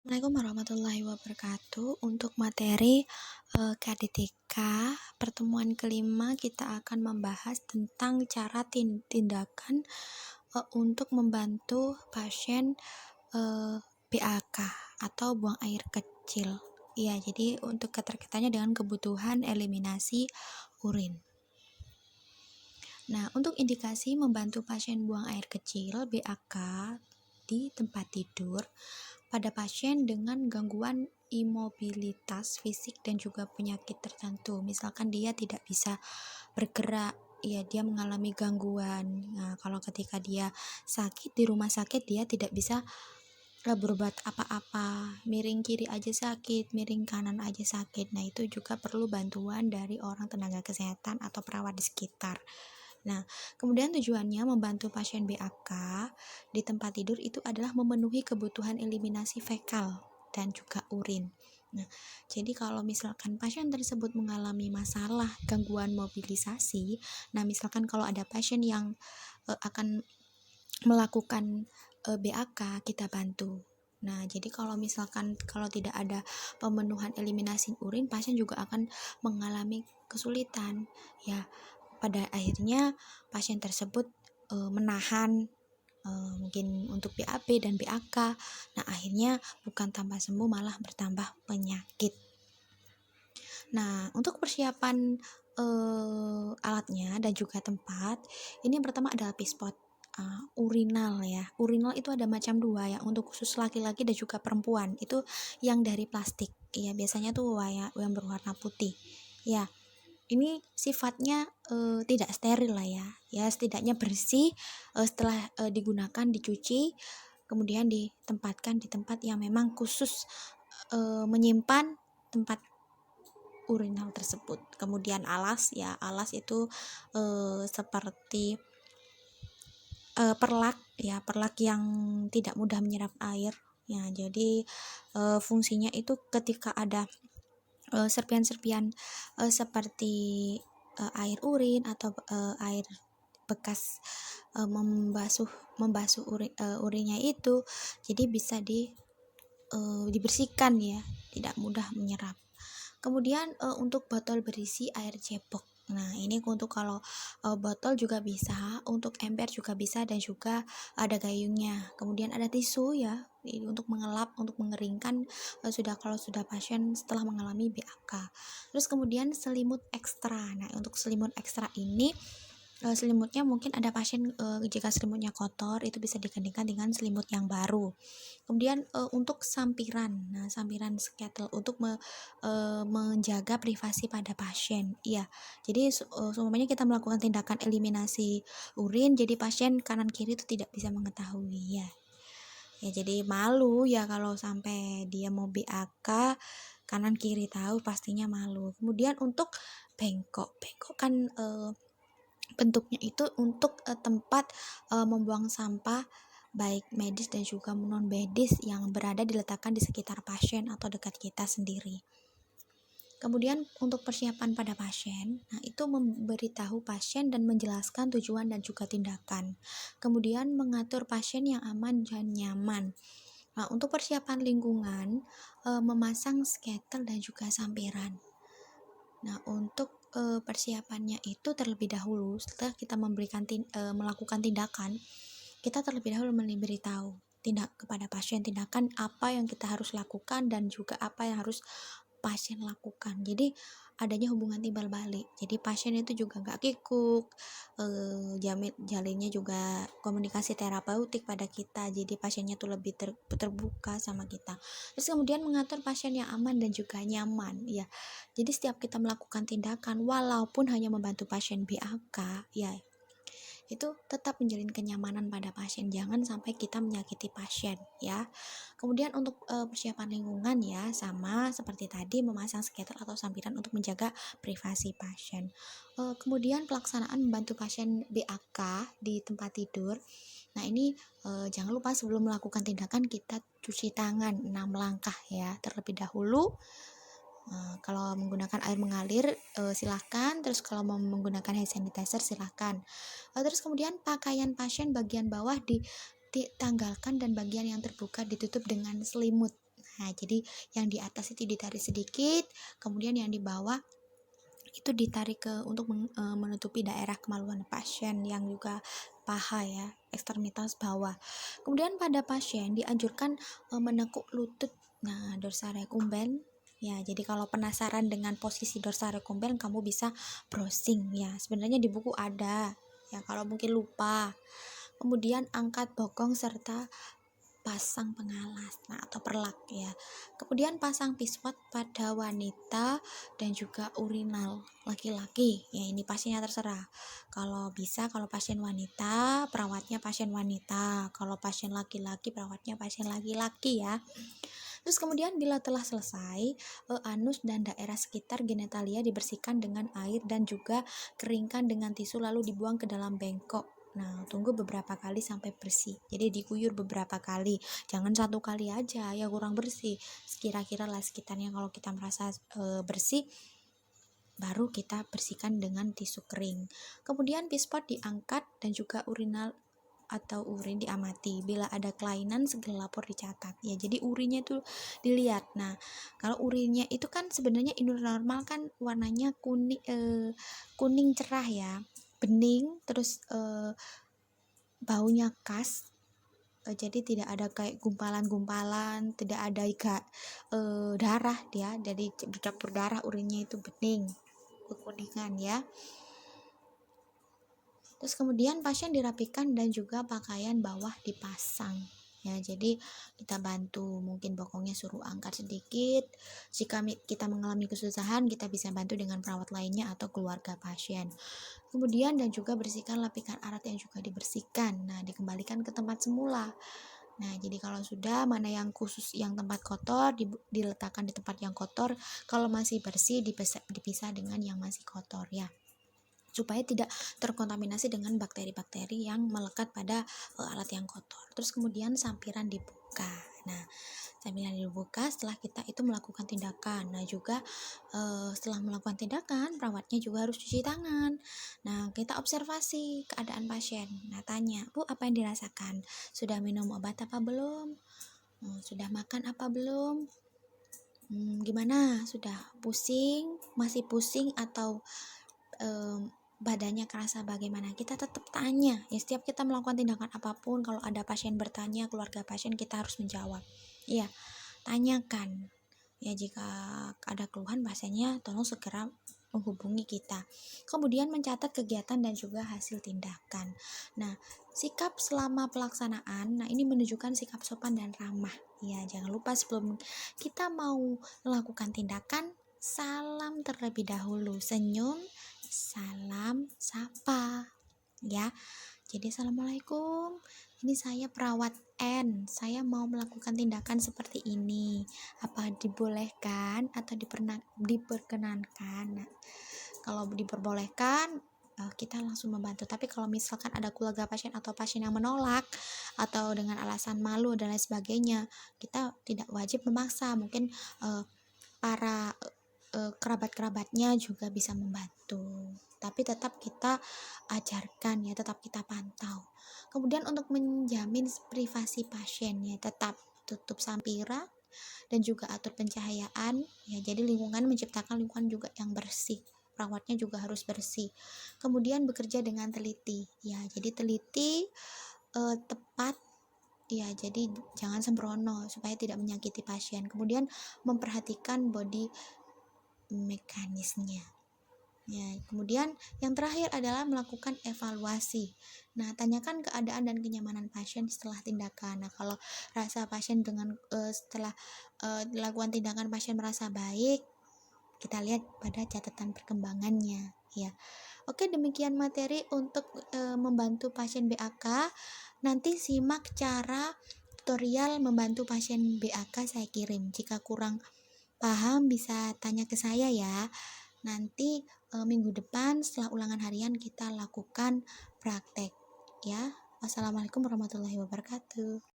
Assalamualaikum warahmatullahi wabarakatuh. Untuk materi KDTK pertemuan kelima kita akan membahas tentang cara tindakan untuk membantu pasien BAK atau buang air kecil. Iya, jadi untuk keterkaitannya dengan kebutuhan eliminasi urin. Nah, untuk indikasi membantu pasien buang air kecil BAK di tempat tidur pada pasien dengan gangguan imobilitas fisik dan juga penyakit tertentu. Misalkan dia tidak bisa bergerak, ya dia mengalami gangguan. Nah, kalau ketika dia sakit di rumah sakit, dia tidak bisa berbuat apa-apa, miring kiri aja sakit, miring kanan aja sakit. Nah, itu juga perlu bantuan dari orang tenaga kesehatan atau perawat di sekitar. Nah, kemudian tujuannya membantu pasien BAK di tempat tidur itu adalah memenuhi kebutuhan eliminasi fekal dan juga urin. Nah, jadi kalau misalkan pasien tersebut mengalami masalah gangguan mobilisasi, nah misalkan kalau ada pasien yang akan melakukan BAK, kita bantu. Nah, jadi kalau misalkan kalau tidak ada pemenuhan eliminasi urin, pasien juga akan mengalami kesulitan. Ya, pada akhirnya pasien tersebut menahan mungkin untuk BAB dan BAK. Nah, akhirnya bukan tambah sembuh malah bertambah penyakit. Nah, untuk persiapan alatnya dan juga tempat, ini yang pertama adalah pispot urinal ya. Urinal itu ada macam dua ya, untuk khusus laki-laki dan juga perempuan. Itu yang dari plastik. Ya, biasanya tuh yang berwarna putih. Ya, ini sifatnya tidak steril lah ya. Ya, setidaknya bersih setelah digunakan, dicuci, kemudian ditempatkan di tempat yang memang khusus menyimpan tempat urinal tersebut. Kemudian alas ya, alas itu seperti perlak ya, perlak yang tidak mudah menyerap air ya. Jadi fungsinya itu ketika ada serpian-serpian seperti air urin atau air bekas membasuh urinnya itu, jadi bisa dibersihkan ya, tidak mudah menyerap. Kemudian untuk botol berisi air cebok. Nah, ini untuk kalau botol juga bisa, untuk ember juga bisa, dan juga ada gayungnya. Kemudian ada tisu ya, untuk mengelap, untuk mengeringkan kalau sudah pasien setelah mengalami BAK. Terus kemudian selimut ekstra. Nah, untuk selimut ekstra ini selimutnya mungkin ada pasien jika selimutnya kotor, itu bisa digantikan dengan selimut yang baru. Kemudian untuk sampiran, nah sampiran sketel untuk menjaga privasi pada pasien. Iya, jadi semuanya kita melakukan tindakan eliminasi urin, jadi pasien kanan kiri itu tidak bisa mengetahui ya. Ya, jadi malu ya kalau sampai dia mau BAK kanan kiri tahu, pastinya malu. Kemudian untuk bengkok kan bentuknya itu untuk tempat membuang sampah baik medis dan juga non medis yang berada diletakkan di sekitar pasien atau dekat kita sendiri. Kemudian untuk persiapan pada pasien, nah itu memberitahu pasien dan menjelaskan tujuan dan juga tindakan. Kemudian mengatur pasien yang aman dan nyaman. Nah, untuk persiapan lingkungan, memasang skater dan juga sampiran. Nah, untuk persiapannya itu terlebih dahulu setelah kita melakukan tindakan, kita terlebih dahulu memberitahu kepada pasien tindakan apa yang kita harus lakukan dan juga apa yang harus pasien lakukan. Jadi adanya hubungan timbal balik. Jadi pasien itu juga gak kikuk, jalinnya juga komunikasi terapeutik pada kita. Jadi pasiennya tuh lebih terbuka sama kita. Terus kemudian mengatur pasien yang aman dan juga nyaman ya. Jadi setiap kita melakukan tindakan walaupun hanya membantu pasien BAK ya, itu tetap menjalin kenyamanan pada pasien, jangan sampai kita menyakiti pasien ya. Kemudian untuk persiapan lingkungan ya, sama seperti tadi, memasang skater atau sampiran untuk menjaga privasi pasien. Kemudian pelaksanaan membantu pasien BAK di tempat tidur. Nah, ini jangan lupa sebelum melakukan tindakan kita cuci tangan 6 langkah ya terlebih dahulu. Kalau menggunakan air mengalir silahkan, terus kalau mau menggunakan hand sanitizer silahkan. Terus kemudian pakaian pasien bagian bawah ditanggalkan dan bagian yang terbuka ditutup dengan selimut. Nah, jadi yang di atas itu ditarik sedikit, kemudian yang di bawah itu ditarik untuk menutupi daerah kemaluan pasien yang juga paha ya, ekstremitas bawah. Kemudian pada pasien dianjurkan menekuk lutut. Nah, dorsal ya, jadi kalau penasaran dengan posisi dorsal kamu bisa browsing ya. Sebenarnya di buku ada ya, kalau mungkin lupa. Kemudian angkat bokong serta pasang pengalas, nah atau perlak ya. Kemudian pasang piswat pada wanita dan juga urinal laki-laki. Ya, ini pasiennya terserah. Kalau bisa, kalau pasien wanita, perawatnya pasien wanita. Kalau pasien laki-laki, perawatnya pasien laki-laki ya. Terus kemudian bila telah selesai, anus dan daerah sekitar genitalia dibersihkan dengan air dan juga keringkan dengan tisu lalu dibuang ke dalam bengkok. Nah, tunggu beberapa kali sampai bersih. Jadi diguyur beberapa kali. Jangan satu kali aja, ya kurang bersih. Sekira-kira lah sekitarnya, kalau kita merasa bersih, baru kita bersihkan dengan tisu kering. Kemudian pispot diangkat dan juga urinal atau urin diamati. Bila ada kelainan segera lapor dicatat. Ya, jadi urinnya itu dilihat. Nah, kalau urinnya itu kan sebenarnya normal kan warnanya kuning cerah ya, bening, terus baunya khas. Jadi tidak ada kayak gumpalan-gumpalan, tidak ada darah dia, jadi bercampur darah, urinnya itu bening, kekuningan ya. Terus kemudian pasien dirapikan dan juga pakaian bawah dipasang ya, jadi kita bantu, mungkin bokongnya suruh angkat sedikit. Jika kita mengalami kesusahan, kita bisa bantu dengan perawat lainnya atau keluarga pasien. Kemudian dan juga bersihkan lapikan arat yang juga dibersihkan. Nah, dikembalikan ke tempat semula. Nah, jadi kalau sudah, mana yang khusus, yang tempat kotor diletakkan di tempat yang kotor, kalau masih bersih dipisah dengan yang masih kotor ya, supaya tidak terkontaminasi dengan bakteri-bakteri yang melekat pada alat yang kotor. Terus kemudian sampiran dibuka. Nah, sampiran dibuka setelah kita itu melakukan tindakan. Nah, juga setelah melakukan tindakan, perawatnya juga harus cuci tangan. Nah, kita observasi keadaan pasien. Nah, tanya, "Bu, apa yang dirasakan? Sudah minum obat apa belum? Sudah makan apa belum? Gimana? Sudah pusing? Masih pusing atau badannya kerasa bagaimana?" Kita tetap tanya ya, setiap kita melakukan tindakan apapun. Kalau ada pasien bertanya, keluarga pasien, kita harus menjawab ya, tanyakan ya. Jika ada keluhan pasiennya, tolong segera menghubungi kita. Kemudian mencatat kegiatan dan juga hasil tindakan. Nah, sikap selama pelaksanaan, nah ini menunjukkan sikap sopan dan ramah ya. Jangan lupa sebelum kita mau melakukan tindakan, salam terlebih dahulu, senyum, salam, sapa ya. Jadi, assalamualaikum, ini saya perawat N, saya mau melakukan tindakan seperti ini, apa dibolehkan atau diperkenankan? Nah, kalau diperbolehkan, kita langsung membantu. Tapi kalau misalkan ada keluarga pasien atau pasien yang menolak atau dengan alasan malu dan lain sebagainya, kita tidak wajib memaksa. Mungkin para kerabat-kerabatnya juga bisa membantu, tapi tetap kita ajarkan ya, tetap kita pantau. Kemudian untuk menjamin privasi pasien ya, tetap tutup sampiran dan juga atur pencahayaan ya. Jadi lingkungan, menciptakan lingkungan juga yang bersih, perawatnya juga harus bersih. Kemudian bekerja dengan teliti ya, jadi teliti, tepat ya, jadi jangan sembrono supaya tidak menyakiti pasien. Kemudian memperhatikan body mekanisnya ya. Kemudian yang terakhir adalah melakukan evaluasi. Nah, tanyakan keadaan dan kenyamanan pasien setelah tindakan. Nah, kalau rasa pasien dengan setelah dilakukan tindakan pasien merasa baik, kita lihat pada catatan perkembangannya ya. Oke, demikian materi untuk membantu pasien BAK. Nanti simak cara tutorial membantu pasien BAK saya kirim. Jika kurang paham bisa tanya ke saya ya. Nanti minggu depan setelah ulangan harian kita lakukan praktek ya. Wassalamualaikum warahmatullahi wabarakatuh.